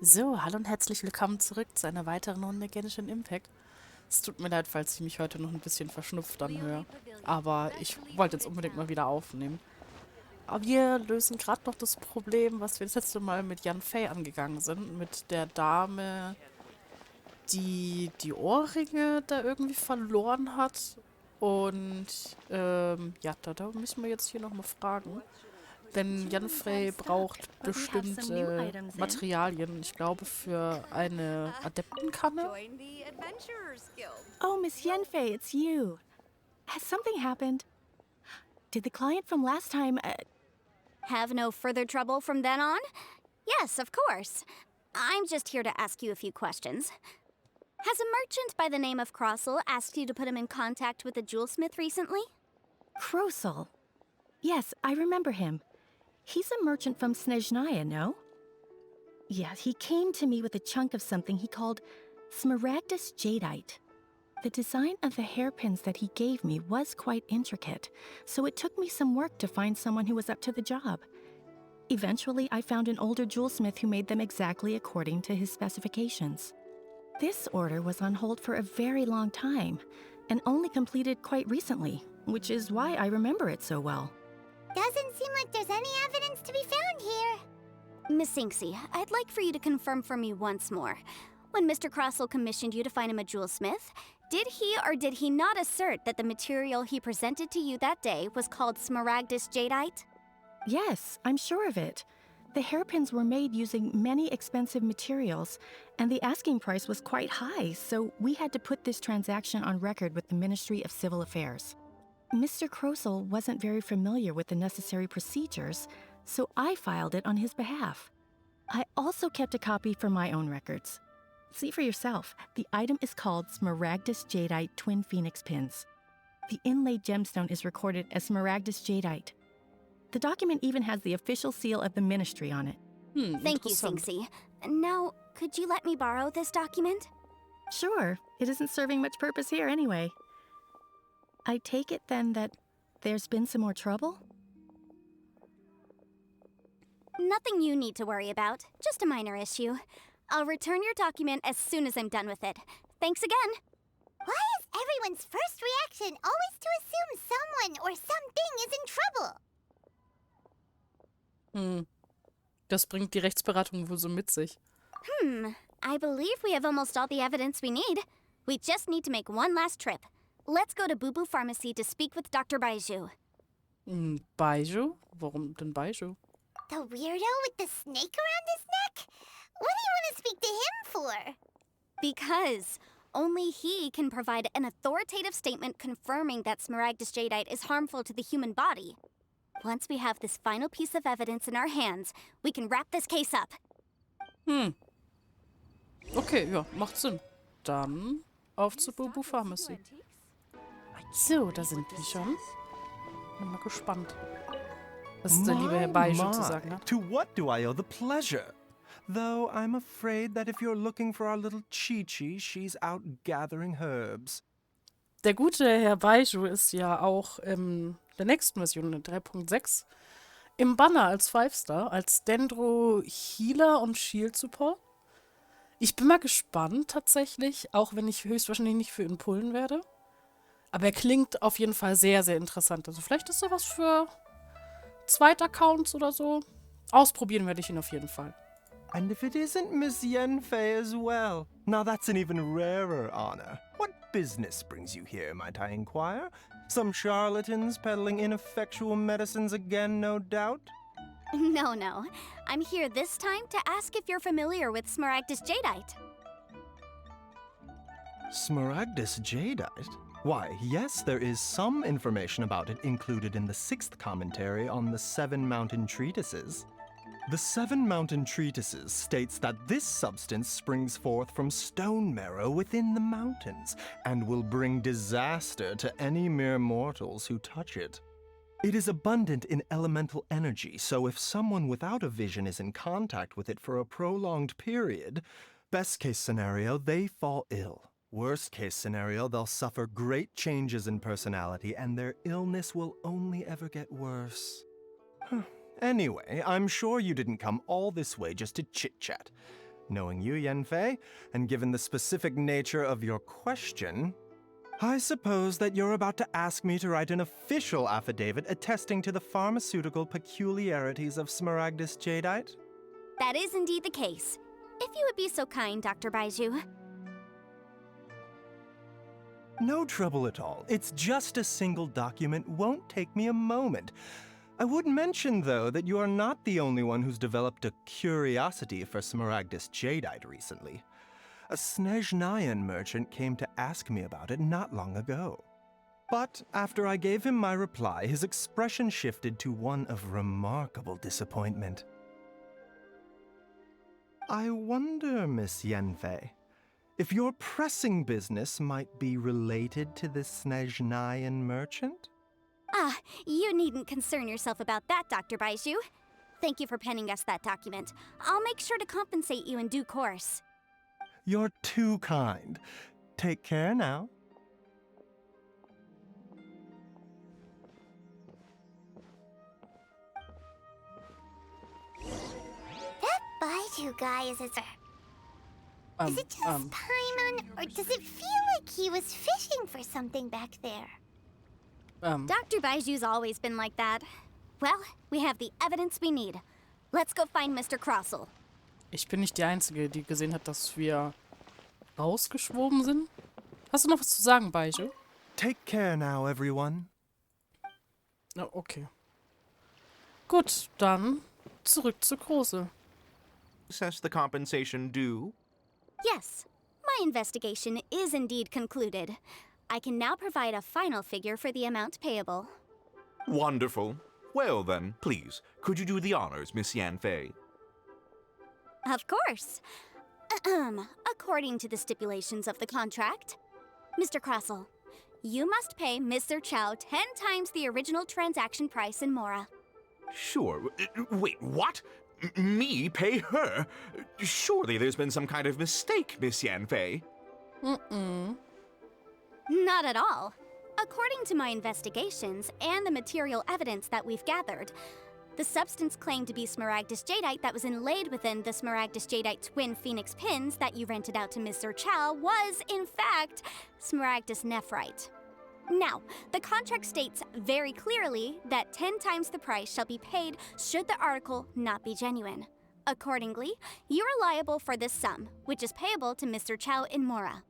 So, hallo und herzlich willkommen zurück zu einer weiteren Runde Genshin Impact. Es tut mir leid, falls ich mich heute noch ein bisschen verschnupft anhöre, aber ich wollte jetzt unbedingt mal wieder aufnehmen. Aber wir lösen gerade noch das Problem, was wir das letzte Mal mit Jan Fei angegangen sind, mit der Dame, die die Ohrringe da irgendwie verloren hat. Und ja, da müssen wir jetzt hier nochmal fragen. Denn Janfrey braucht But we have some new bestimmte items in. Materialien, ich glaube, für eine Adeptenkanne. Join the Adventurers Guild. Oh, Miss Yenfei, it's you. Has something happened? Did the client from last time, Have no further trouble from then on? Yes, of course. I'm just here to ask you a few questions. Has a merchant by the name of Crossel asked you to put him in contact with a jewelsmith recently? Krosel? Yes, I remember him. He's a merchant from Snezhnaya, no? Yeah, he came to me with a chunk of something he called Smaragdus Jadeite. The design of the hairpins that he gave me was quite intricate, so it took me some work to find someone who was up to the job. Eventually, I found an older jewelsmith who made them exactly according to his specifications. This order was on hold for a very long time, and only completed quite recently, which is why I remember it so well. Doesn't seem like there's any evidence to be found here. Miss Inksy, I'd like for you to confirm for me once more. When Mr. Crossel commissioned you to find him a jewelsmith, did he or did he not assert that the material he presented to you that day was called Smaragdus Jadeite? Yes, I'm sure of it. The hairpins were made using many expensive materials, and the asking price was quite high, so we had to put this transaction on record with the Ministry of Civil Affairs. Mr. Krosel wasn't very familiar with the necessary procedures, so I filed it on his behalf. I also kept a copy for my own records. See for yourself, the item is called Smaragdus Jadeite Twin Phoenix Pins. The inlaid gemstone is recorded as Smaragdus Jadeite. The document even has the official seal of the ministry on it. Thank you, Interessant. Sinksy. Now, could you let me borrow this document? Sure, it isn't serving much purpose here anyway. I take it then that there's been some more trouble? Nothing you need to worry about, just a minor issue. I'll return your document as soon as I'm done with it. Thanks again. Why is everyone's first reaction always to assume someone or something is in trouble? Das bringt die Rechtsberatung wohl so mit sich. I believe we have almost all the evidence we need. We just need to make one last trip. Let's go to Boo Boo Pharmacy to speak with Dr. Baiju. Baiju? Warum denn Baiju? The weirdo with the snake around his neck? What do you want to speak to him for? Because only he can provide an authoritative statement confirming that Smaragdus Jadeite is harmful to the human body. Once we have this final piece of evidence in our hands, we can wrap this case up. Okay, ja, macht Sinn. Dann auf zu Bubu Pharmacy. So, da sind wir schon. Bin mal gespannt, was der liebe Herr Baiju zu sagen hat. To what do I owe the pleasure? Though I'm afraid that if you're looking for our little Chi-Chi, she's out gathering herbs. Der gute Herr Baiju ist ja auch in der nächsten Version, in 3.6, im Banner als 5-Star, als Dendro Healer und Shield Support. Ich bin mal gespannt tatsächlich, auch wenn ich höchstwahrscheinlich nicht für ihn pullen werde. Aber er klingt auf jeden Fall sehr, sehr interessant. Also vielleicht ist er was für Zweitaccounts oder so. Ausprobieren werde ich ihn auf jeden Fall. And if it isn't Miss Yenfei as well? Now that's an even rarer honor. What business brings you here, might I inquire? Some charlatans peddling ineffectual medicines again, no doubt? No. I'm here this time to ask if you're familiar with Smaragdus Jadeite. Smaragdus Jadeite? Why, yes, there is some information about it included in the 6th commentary on the 7 Mountain Treatises. The 7 Mountain Treatises states that this substance springs forth from stone marrow within the mountains and will bring disaster to any mere mortals who touch it. It is abundant in elemental energy, so if someone without a vision is in contact with it for a prolonged period, best case scenario, they fall ill. Worst case scenario, they'll suffer great changes in personality and their illness will only ever get worse. Anyway, I'm sure you didn't come all this way just to chit-chat. Knowing you, Yanfei, and given the specific nature of your question, I suppose that you're about to ask me to write an official affidavit attesting to the pharmaceutical peculiarities of Smaragdus jadeite? That is indeed the case. If you would be so kind, Dr. Baiju. No trouble at all. It's just a single document, won't take me a moment. I would mention, though, that you are not the only one who's developed a curiosity for Smaragdus jadeite recently. A Snezhnayan merchant came to ask me about it not long ago. But after I gave him my reply, his expression shifted to one of remarkable disappointment. I wonder, Miss Yanfei, if your pressing business might be related to this Snezhnayan merchant? Ah, you needn't concern yourself about that, Dr. Baiju. Thank you for penning us that document. I'll make sure to compensate you in due course. You're too kind. Take care now. That Baiju guy is it just Paimon, or does it feel like he was fishing for something back there? Dr. Baiju's always been like that. Well, we have the evidence we need. Let's go find Mr. Crossel. Ich bin nicht die Einzige, die gesehen hat, dass wir rausgeschwoben sind. Hast du noch was zu sagen, Baiju? Take care now, everyone. Na, okay. Gut, dann zurück zu Große. Assess the compensation due? Yes, my investigation is indeed concluded. I can now provide a final figure for the amount payable. Wonderful. Well then, please, could you do the honors, Miss Yanfei? Of course. According to the stipulations of the contract, Mr. Crossel, you must pay Mr. Chow 10 times the original transaction price in Mora. Sure. Wait, what? Me pay her? Surely there's been some kind of mistake, Miss Yanfei. Not at all. According to my investigations and the material evidence that we've gathered, the substance claimed to be Smaragdus jadeite that was inlaid within the Smaragdus jadeite twin phoenix pins that you rented out to Mr. Chow was, in fact, Smaragdus nephrite. Now, the contract states very clearly that 10 times the price shall be paid should the article not be genuine. Accordingly, you are liable for this sum, which is payable to Mr. Chow in Mora.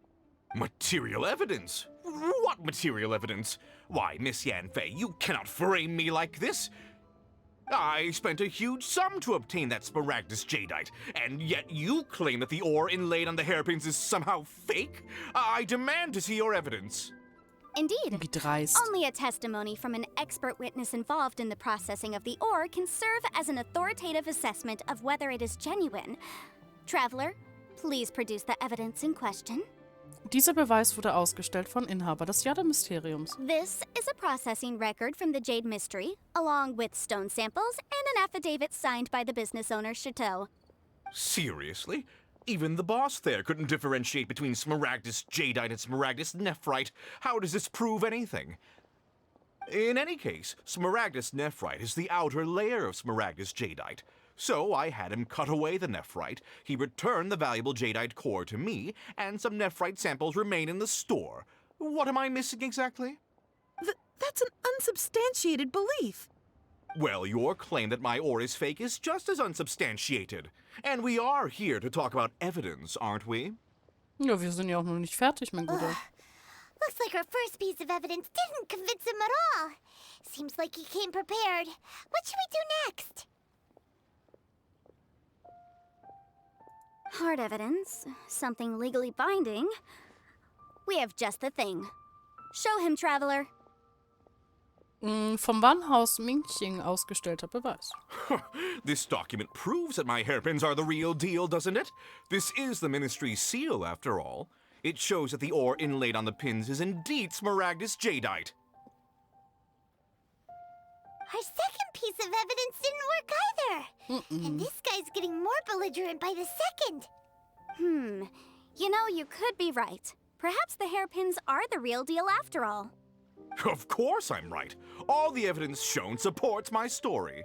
Material evidence? What material evidence? Why, Miss Yanfei, you cannot frame me like this. I spent a huge sum to obtain that Smaragdus jadeite, and yet you claim that the ore inlaid on the hairpins is somehow fake? I demand to see your evidence. Indeed. Wie dreist. Only a testimony from an expert witness involved in the processing of the ore can serve as an authoritative assessment of whether it is genuine. Traveler, please produce the evidence in question. Dieser Beweis wurde ausgestellt von Inhaber des Jade-Mysteriums. This is a processing record from the Jade Mystery, along with stone samples and an affidavit signed by the business owner, Chateau. Seriously? Even the boss there couldn't differentiate between Smaragdus jadeite and Smaragdus nephrite. How does this prove anything? In any case, Smaragdus nephrite is the outer layer of Smaragdus jadeite. So I had him cut away the nephrite, he returned the valuable jadeite core to me, and some nephrite samples remain in the store. What am I missing exactly? That's an unsubstantiated belief. Well, your claim that my ore is fake is just as unsubstantiated. And we are here to talk about evidence, aren't we? Ja, wir sind ja auch noch nicht fertig, mein Guter. Looks like our first piece of evidence didn't convince him at all. Seems like he came prepared. What should we do next? Hard evidence, something legally binding. We have just the thing. Show him, Traveler. Vom Warenhaus Mingqing ausgestellter Beweis. This document proves that my hairpins are the real deal, doesn't it? This is the Ministry's seal, after all. It shows that the ore inlaid on the pins is indeed Smaragdus jadeite. Our second piece of evidence didn't work either. And this guy's getting more belligerent by the second. You know, you could be right. Perhaps the hairpins are the real deal after all. Of course I'm right. All the evidence shown supports my story.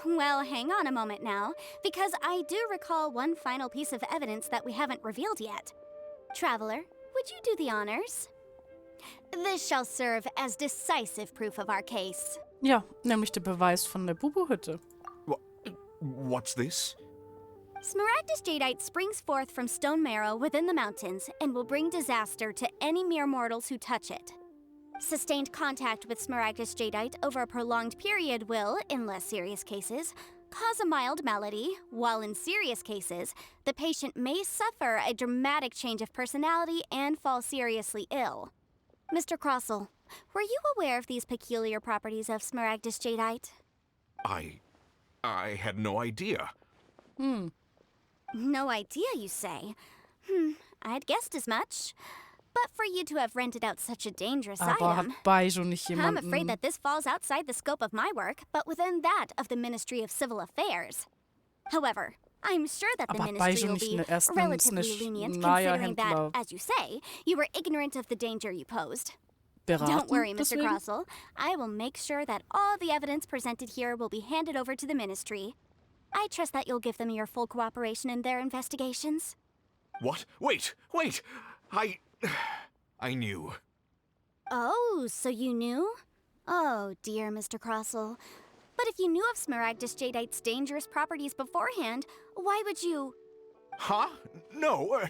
Well, hang on a moment now, because I do recall one final piece of evidence that we haven't revealed yet. Traveler, would you do the honors? This shall serve as decisive proof of our case. Ja, nämlich der Beweis von der Bubu-Hütte. What's this? Smaragdus jadeite springs forth from stone marrow within the mountains and will bring disaster to any mere mortals who touch it. Sustained contact with Smaragdus jadeite over a prolonged period will, in less serious cases, cause a mild malady, while in serious cases, the patient may suffer a dramatic change of personality and fall seriously ill. Mr. Crossell, were you aware of these peculiar properties of Smaragdus jadeite? I had no idea. No idea, you say? I'd guessed as much. But for you to have rented out such a dangerous Aber hat item, Baijo nicht I'm afraid jemanden... that this falls outside the scope of my work, but within that of the Ministry of Civil Affairs. However, I'm sure that the Aber hat Ministry Baijo will nicht be erstens relatively nicht lenient, Naya considering that, Händler as you say, you were ignorant of the danger you posed. beraten? Don't worry, Mr. Deswegen? Crossell. I will make sure that all the evidence presented here will be handed over to the Ministry. I trust that you'll give them your full cooperation in their investigations. What? Wait! I knew. Oh, so you knew? Oh, dear Mr. Crossell. But if you knew of Smaragdus jadeite's dangerous properties beforehand, why would you... Huh? No,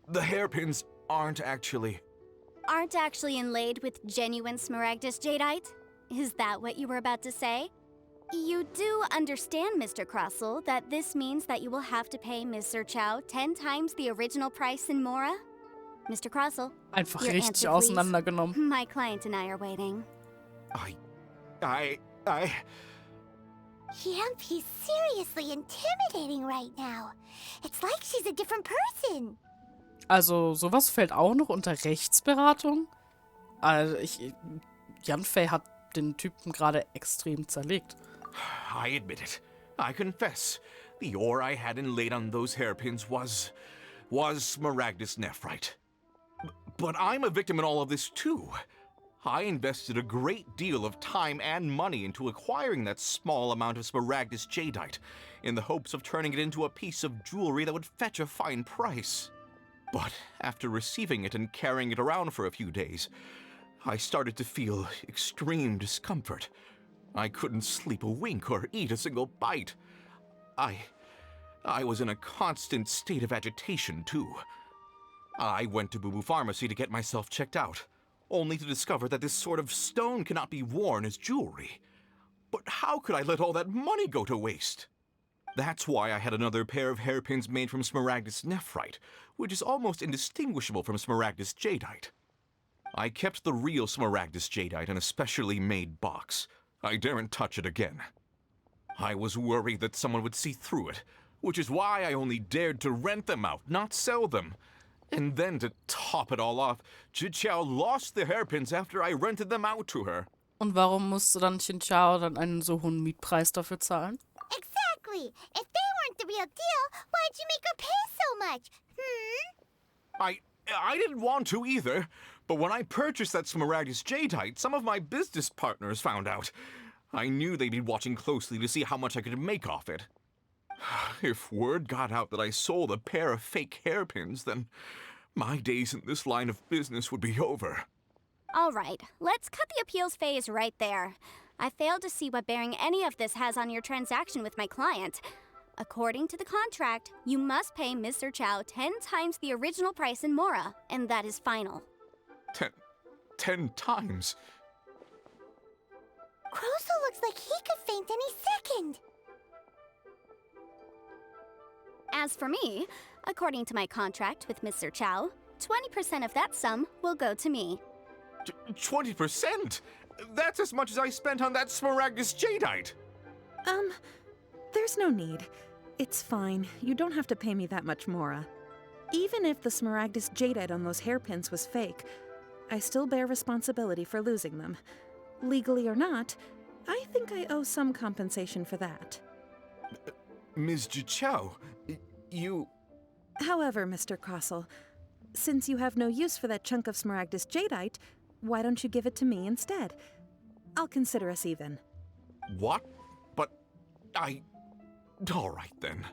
The hairpins aren't actually... aren't actually inlaid with genuine Smaragdus jadeite? Is that what you were about to say? You do understand, Mr. Crossell, that this means that you will have to pay Ms. Zerchow 10 times the original price in Mora? Mr. Crossell, Einfach your richtig answer, please. auseinandergenommen. My client and I are waiting. He's seriously intimidating right now. It's like she's a different person. Also, sowas fällt auch noch unter Rechtsberatung? Also, Yanfei hat den Typen gerade extrem zerlegt. I admit it. I confess. The ore I had inlaid on those hairpins was Smaragdus nephrite. But I'm a victim in all of this too. I invested a great deal of time and money into acquiring that small amount of Smaragdus jadeite in the hopes of turning it into a piece of jewelry that would fetch a fine price. But after receiving it and carrying it around for a few days, I started to feel extreme discomfort. I couldn't sleep a wink or eat a single bite. I was in a constant state of agitation, too. I went to Boo Boo Pharmacy to get myself checked out, only to discover that this sort of stone cannot be worn as jewelry. But how could I let all that money go to waste? That's why I had another pair of hairpins made from Smaragdus nephrite, which is almost indistinguishable from Smaragdus jadeite. I kept the real Smaragdus jadeite in a specially made box. I daren't touch it again. I was worried that someone would see through it, which is why I only dared to rent them out, not sell them. And then to top it all off, Zhiqiao lost the hairpins after I rented them out to her. Und warum musste dann Qinchao dann einen so hohen Mietpreis dafür zahlen? Exactly. If they weren't the real deal, why'd you make her pay so much? I didn't want to either, but when I purchased that Smaragdus jadeite, some of my business partners found out. I knew they'd be watching closely to see how much I could make off it. If word got out that I sold a pair of fake hairpins, then my days in this line of business would be over. All right, let's cut the appeals phase right there. I failed to see what bearing any of this has on your transaction with my client. According to the contract, you must pay Mr. Chow 10 times the original price in Mora, and that is final. 10 times? Croso looks like he could faint any second. As for me, according to my contract with Mr. Chow, 20% of that sum will go to me. 20%? That's as much as I spent on that Smaragdus jadeite. There's no need. It's fine. You don't have to pay me that much, Mora. Even if the Smaragdus jadeite on those hairpins was fake, I still bear responsibility for losing them. Legally or not, I think I owe some compensation for that. Ms. Zhiqiao, you... However, Mr. Crossell, since you have no use for that chunk of Smaragdus jadeite, why don't you give it to me instead? I'll consider us even. What? But all right then.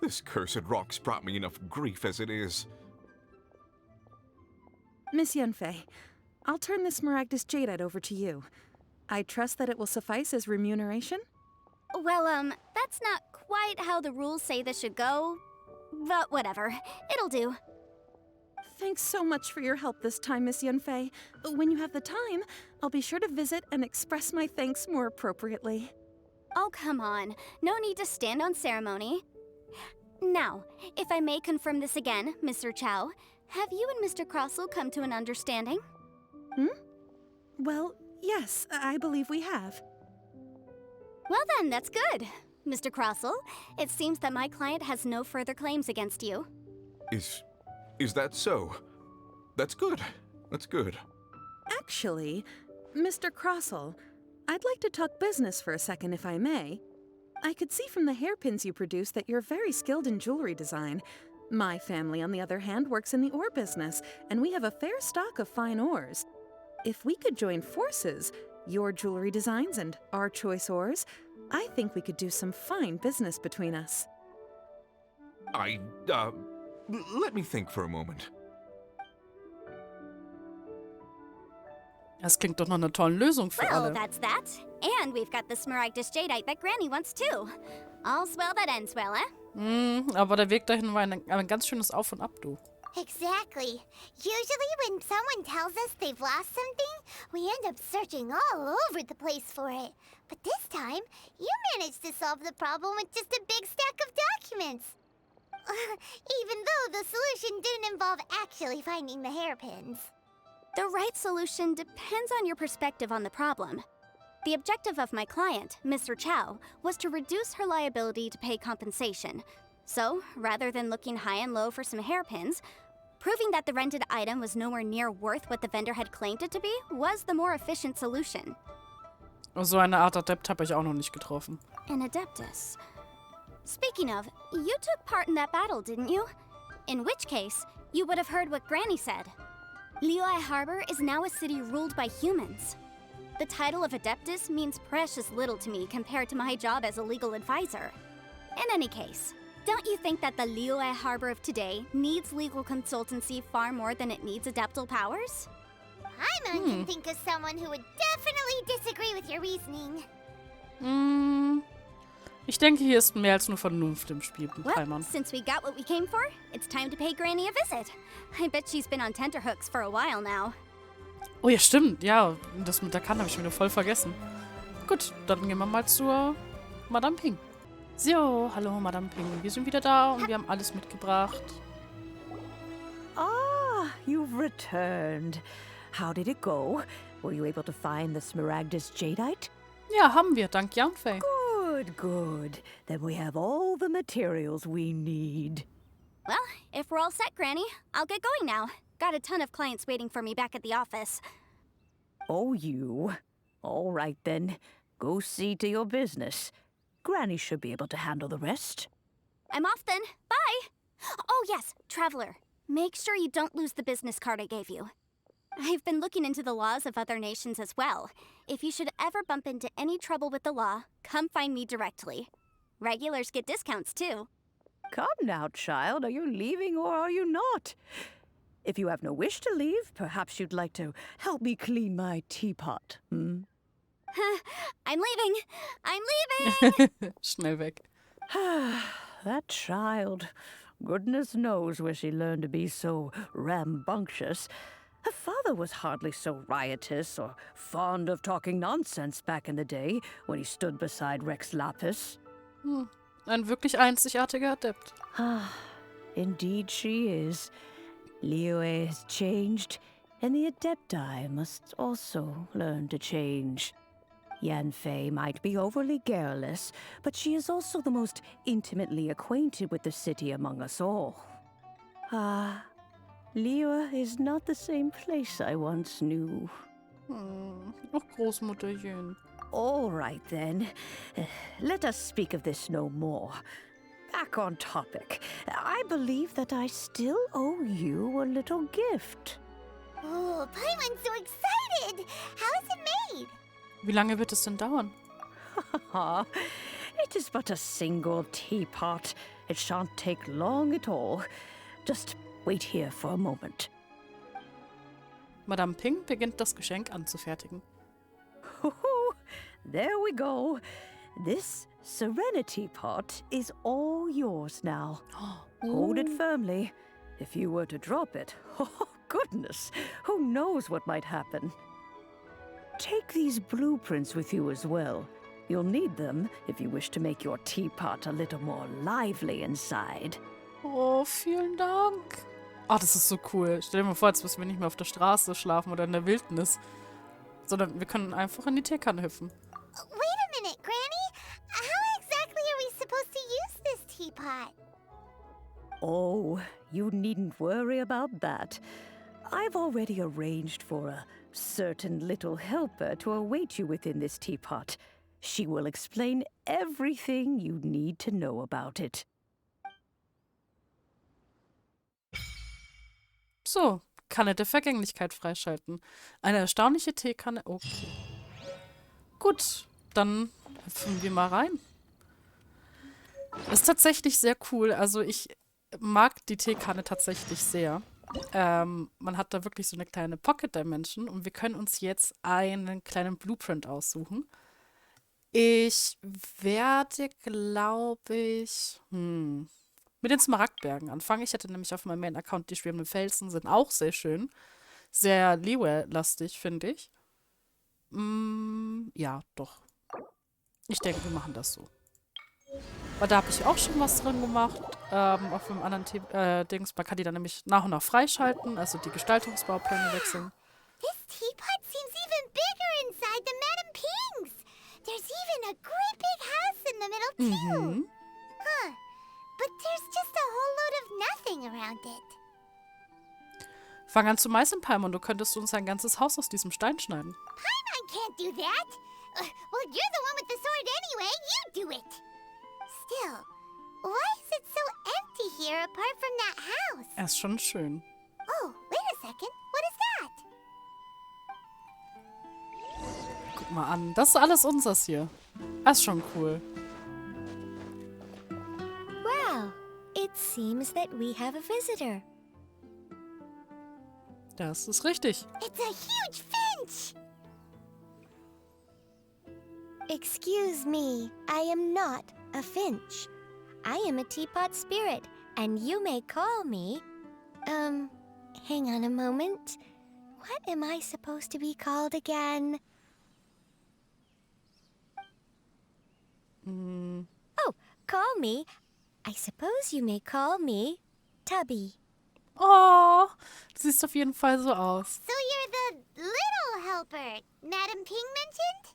This cursed rock's brought me enough grief as it is. Miss Yunfei, I'll turn this Smaragdus Jadeite over to you. I trust that it will suffice as remuneration? Well, that's not quite how the rules say this should go. But whatever. It'll do. Thanks so much for your help this time, Miss Yunfei. When you have the time, I'll be sure to visit and express my thanks more appropriately. Oh, come on. No need to stand on ceremony. Now, if I may confirm this again, Mr. Chow, have you and Mr. Crossell come to an understanding? Well, yes, I believe we have. Well then, that's good. Mr. Crossell, it seems that my client has no further claims against you. Is that so? That's good. That's good. Actually, Mr. Crossell, I'd like to talk business for a second if I may. I could see from the hairpins you produce that you're very skilled in jewelry design. My family, on the other hand, works in the ore business, and we have a fair stock of fine ores. If we could join forces, your jewelry designs and our choice ores, I think we could do some fine business between us. Let me think for a moment. Das klingt doch nach einer tollen Lösung für Well, alle. that's that. And we've got the Smaragdus Jadeite that Granny wants too. All's well that ends well, eh? Aber der Weg dahin war ein ganz schönes Auf und Ab, du. Exactly. Usually when someone tells us they've lost something, we end up searching all over the place for it. But this time, you managed to solve the problem with just a big stack of documents. Even though the solution didn't involve actually finding the hairpins. The right solution depends on your perspective on the problem. The objective of my client, Mr. Chow, was to reduce her liability to pay compensation. So, rather than looking high and low for some hairpins, proving that the rented item was nowhere near worth what the vendor had claimed it to be was the more efficient solution. So eine Art Adept habe ich auch noch nicht getroffen. An Adeptus. Speaking of, you took part in that battle, didn't you? In which case, you would have heard what Granny said. Liyue Harbor is now a city ruled by humans. The title of Adeptus means precious little to me compared to my job as a legal advisor. In any case, don't you think that the Liyue Harbor of today needs legal consultancy far more than it needs adeptal powers? Paimon can think of someone who would definitely disagree with your reasoning. Ich denke, hier ist mehr als nur Vernunft im Spiel, Well, Paimon. since we got what we came for, it's time to pay Granny a visit. I bet she's been on tenterhooks for a while now. Oh ja, stimmt. Ja, das mit der Kanne habe ich wieder voll vergessen. Gut, dann gehen wir mal zur Madame Ping. So, hallo Madame Ping. Wir sind wieder da und wir haben alles mitgebracht. Ah, you've returned. How did it go? Were you able to find the Smaragdus Jadeite? Ja, haben wir, dank Yanfei. Good, good. Then we have all the materials we need. Well, if we're all set, Granny, I'll get going now. Got a ton of clients waiting for me back at the office. Oh, you. All right, then. Go see to your business. Granny should be able to handle the rest. I'm off then. Bye! Oh, yes, Traveler. Make sure you don't lose the business card I gave you. I've been looking into the laws of other nations as well. If you should ever bump into any trouble with the law, come find me directly. Regulars get discounts, too. Come now, child. Are you leaving or are you not? If you have no wish to leave, perhaps you'd like to help me clean my teapot, hmm? I'm leaving! I'm leaving! Schnell weg. That child. Goodness knows where she learned to be so rambunctious. Her father was hardly so riotous or fond of talking nonsense back in the day when he stood beside Rex Lapis. Ein wirklich einzigartiger Adept. Indeed she is. Liyue has changed, and the Adepti must also learn to change. Yanfei might be overly garrulous, but she is also the most intimately acquainted with the city among us all. Liyue is not the same place I once knew. Ach, Großmutterchen. All right, then. Let us speak of this no more. Back on topic. I believe that I still owe you a little gift. Oh, Paimon's so excited! How is it made? Wie lange wird es denn dauern? It is but a single teapot. It shan't take long at all. Just wait here for a moment. Madame Ping beginnt das Geschenk anzufertigen. There we go. This serenity pot is all yours now. Hold it firmly. If you were to drop it, oh goodness, who knows what might happen. Take these blueprints with you as well. You'll need them if you wish to make your teapot a little more lively inside. Oh, vielen Dank. Oh, das ist so cool. Stell dir mal vor, jetzt müssen wir nicht mehr auf der Straße schlafen oder in der Wildnis, sondern wir können einfach in die Teekanne hüpfen. Wait a minute, Granny. How exactly are we supposed to use this teapot? Oh, you needn't worry about that. I've already arranged for a certain little helper to await you within this teapot. She will explain everything you need to know about it. So, Kanne der Vergänglichkeit freischalten. Eine erstaunliche Teekanne. Okay. Gut, dann hüpfen wir mal rein. Ist tatsächlich sehr cool. Also ich mag die Teekanne tatsächlich sehr. Man hat da wirklich so eine kleine Pocket Dimension und wir können uns jetzt einen kleinen Blueprint aussuchen. Ich werde, glaube ich, mit den Smaragdbergen anfangen. Ich hatte nämlich auf meinem Main-Account die schwebenden Felsen, sind auch sehr schön. Sehr Liyue-lastig, finde ich. Ja, doch. Ich denke, wir machen das so. Weil da habe ich auch schon was drin gemacht. Auf einem anderen Dings. Man kann die dann nämlich nach und nach freischalten, also die Gestaltungsbaupläne wechseln. This teapot seems even bigger inside than Madame Ping's. There's even a great big house in the middle, too. Huh. But there's just a whole load of nothing around it. Fang an zu meißeln, Paimon. Du könntest uns ein ganzes Haus aus diesem Stein schneiden. Paimon can't do that. Well, you're the one with the sword anyway. You do it. Still, why is it so empty here apart from that house? Er ist schon schön. Oh, wait a second. What is that? Guck mal an. Das ist alles unseres hier. Das ist schon cool. Well, it seems that we have a visitor. Das ist richtig. It's a huge finch. Excuse me, I am not a finch. I am a teapot spirit, and you may call me... hang on a moment. What am I supposed to be called again? Oh, call me. I suppose you may call me Tubby. Oh, du siehst auf jeden Fall so aus. So you're the little helper Madame Ping mentioned?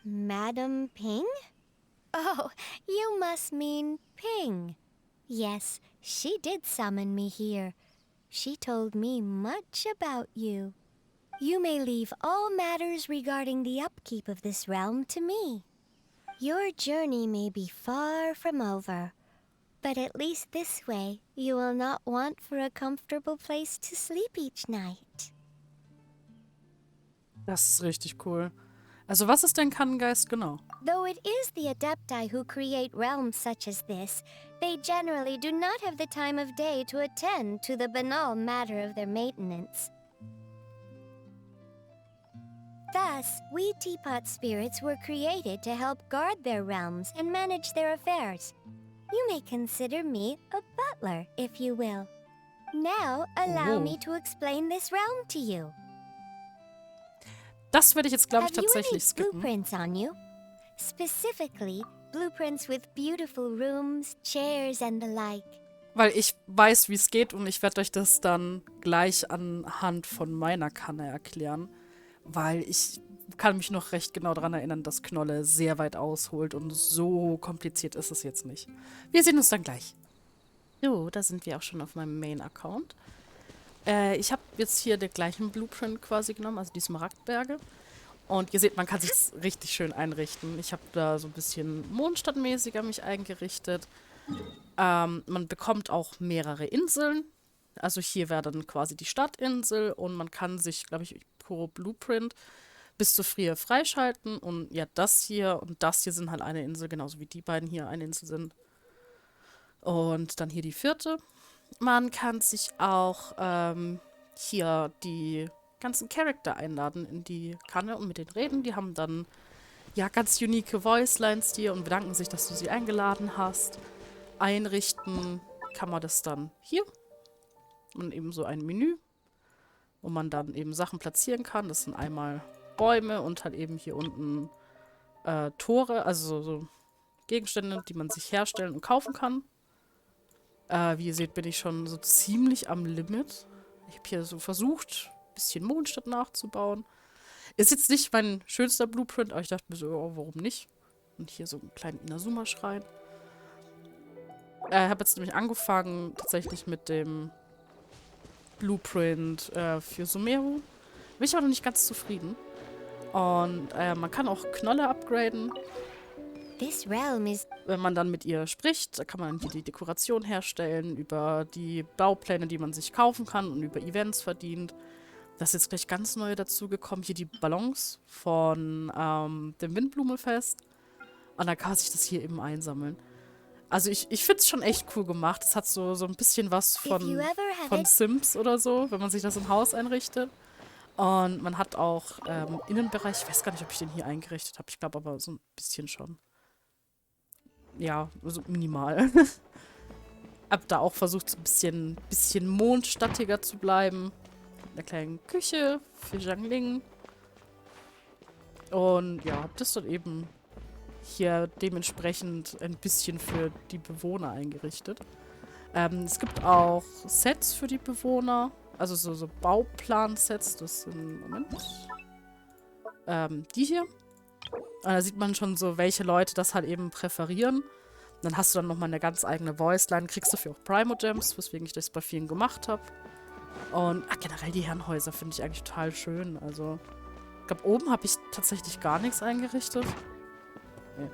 Madam Ping? Oh, you must mean Ping. Yes, she did summon me here. She told me much about you. You may leave all matters regarding the upkeep of this realm to me. Your journey may be far from over, but at least this way you will not want for a comfortable place to sleep each night. Das ist richtig cool. Also was ist denn Kannengeist genau? Though it is the Adepti who create realms such as this, they generally do not have the time of day to attend to the banal matter of their maintenance. Thus, we teapot spirits were created to help guard their realms and manage their affairs. You may consider me a butler, if you will. Now, allow me to explain this realm to you. Das werde ich jetzt, glaube ich, Have you any tatsächlich skippen. blueprints on you? Specifically, blueprints with beautiful rooms, chairs, and the like. Weil ich weiß, wie es geht und ich werde euch das dann gleich anhand von meiner Kanne erklären. Weil ich kann mich noch recht genau daran erinnern, dass Knolle sehr weit ausholt und so kompliziert ist es jetzt nicht. Wir sehen uns dann gleich. So, da sind wir auch schon auf meinem Main-Account. Ich habe jetzt hier den gleichen Blueprint quasi genommen, also die Smaragdberge. Und ihr seht, man kann sich richtig schön einrichten. Ich habe da so ein bisschen mondstadtmäßiger mich eingerichtet. Man bekommt auch mehrere Inseln. Also hier wäre dann quasi die Stadtinsel und man kann sich, glaube ich, pro Blueprint bis zur Friere freischalten. Und ja, das hier und das hier sind halt eine Insel, genauso wie die beiden hier eine Insel sind. Und dann hier die 4. Man kann sich auch hier die ganzen Charakter einladen in die Kanne und mit denen reden. Die haben dann ja ganz unique Voicelines dir und bedanken sich, dass du sie eingeladen hast. Einrichten kann man das dann hier. Und eben so ein Menü, wo man dann eben Sachen platzieren kann. Das sind einmal Bäume und halt eben hier unten Tore, also so Gegenstände, die man sich herstellen und kaufen kann. Wie ihr seht, bin ich schon so ziemlich am Limit. Ich habe hier so versucht, ein bisschen Mondstadt nachzubauen. Ist jetzt nicht mein schönster Blueprint, aber ich dachte mir so, oh, warum nicht? Und hier so einen kleinen Inazuma-Schrein. Ich habe jetzt nämlich angefangen, tatsächlich mit dem Blueprint für Sumeru. Bin ich auch noch nicht ganz zufrieden. Und man kann auch Knolle upgraden. This realm is Wenn man dann mit ihr spricht, da kann man hier die Dekoration herstellen, über die Baupläne, die man sich kaufen kann und über Events verdient. Das ist jetzt gleich ganz neu dazugekommen. Hier die Ballons von dem Windblumenfest. Und dann kann man sich das hier eben einsammeln. Also ich finde es schon echt cool gemacht. Es hat so ein bisschen was von Sims oder so, wenn man sich das im Haus einrichtet. Und man hat auch Innenbereich, ich weiß gar nicht, ob ich den hier eingerichtet habe. Ich glaube aber so ein bisschen schon. Ja, so minimal. Hab da auch versucht, so ein bisschen mondstattiger zu bleiben. Mit einer kleinen Küche für Zhangling. Und ja, hab das dann eben hier dementsprechend ein bisschen für die Bewohner eingerichtet. Es gibt auch Sets für die Bewohner. Also so Bauplan-Sets. Das sind, Moment. Die hier. Da sieht man schon so, welche Leute das halt eben präferieren. Dann hast du dann nochmal eine ganz eigene Voiceline. Kriegst dafür auch Primo-Gems, weswegen ich das bei vielen gemacht habe. Und generell die Herrenhäuser finde ich eigentlich total schön. Also, ich glaube, oben habe ich tatsächlich gar nichts eingerichtet. Nee.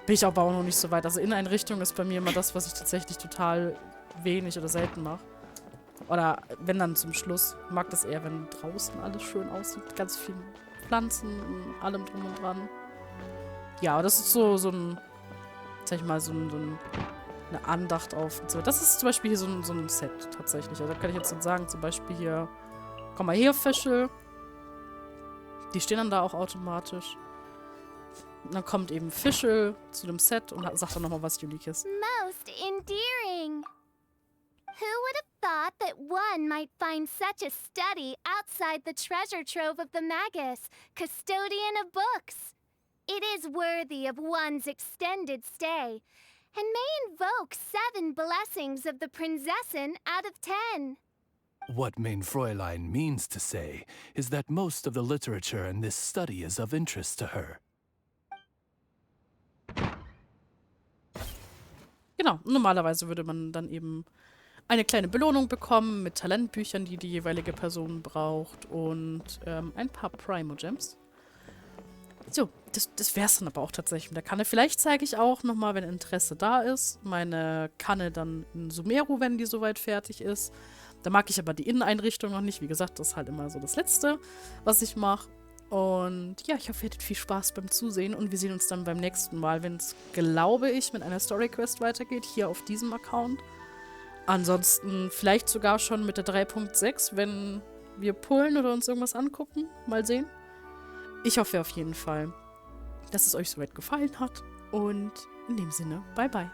Bin ich aber auch noch nicht so weit. Also Inneneinrichtung ist bei mir immer das, was ich tatsächlich total wenig oder selten mache. Oder wenn dann zum Schluss. Ich mag das eher, wenn draußen alles schön aussieht. Ganz viel Pflanzen und allem drum und dran. Ja, aber das ist so ein, sag ich mal, eine Andacht auf. So. Das ist zum Beispiel hier so ein Set tatsächlich. Also da kann ich jetzt dann sagen, zum Beispiel hier, komm mal her, Fische. Die stehen dann da auch automatisch. Und dann kommt eben Fische zu dem Set und sagt dann nochmal was Uniques. Most endearing. Who would have thought that one might find such a study outside the treasure trove of the Magus, custodian of books? It is worthy of one's extended stay, and may invoke 7 blessings of the Prinzessin out of 10. What mein Fräulein means to say is that most of the literature in this study is of interest to her. Genau, normalerweise würde man dann eben eine kleine Belohnung bekommen mit Talentbüchern, die die jeweilige Person braucht und ein paar Primo-Gems. So, das wäre es dann aber auch tatsächlich mit der Kanne. Vielleicht zeige ich auch nochmal, wenn Interesse da ist, meine Kanne dann in Sumeru, wenn die soweit fertig ist. Da mag ich aber die Inneneinrichtung noch nicht. Wie gesagt, das ist halt immer so das Letzte, was ich mache. Und ja, ich hoffe, ihr hattet viel Spaß beim Zusehen und wir sehen uns dann beim nächsten Mal, wenn es, glaube ich, mit einer Story-Quest weitergeht, hier auf diesem Account. Ansonsten vielleicht sogar schon mit der 3.6, wenn wir pullen oder uns irgendwas angucken. Mal sehen. Ich hoffe auf jeden Fall, dass es euch soweit gefallen hat und in dem Sinne, bye bye.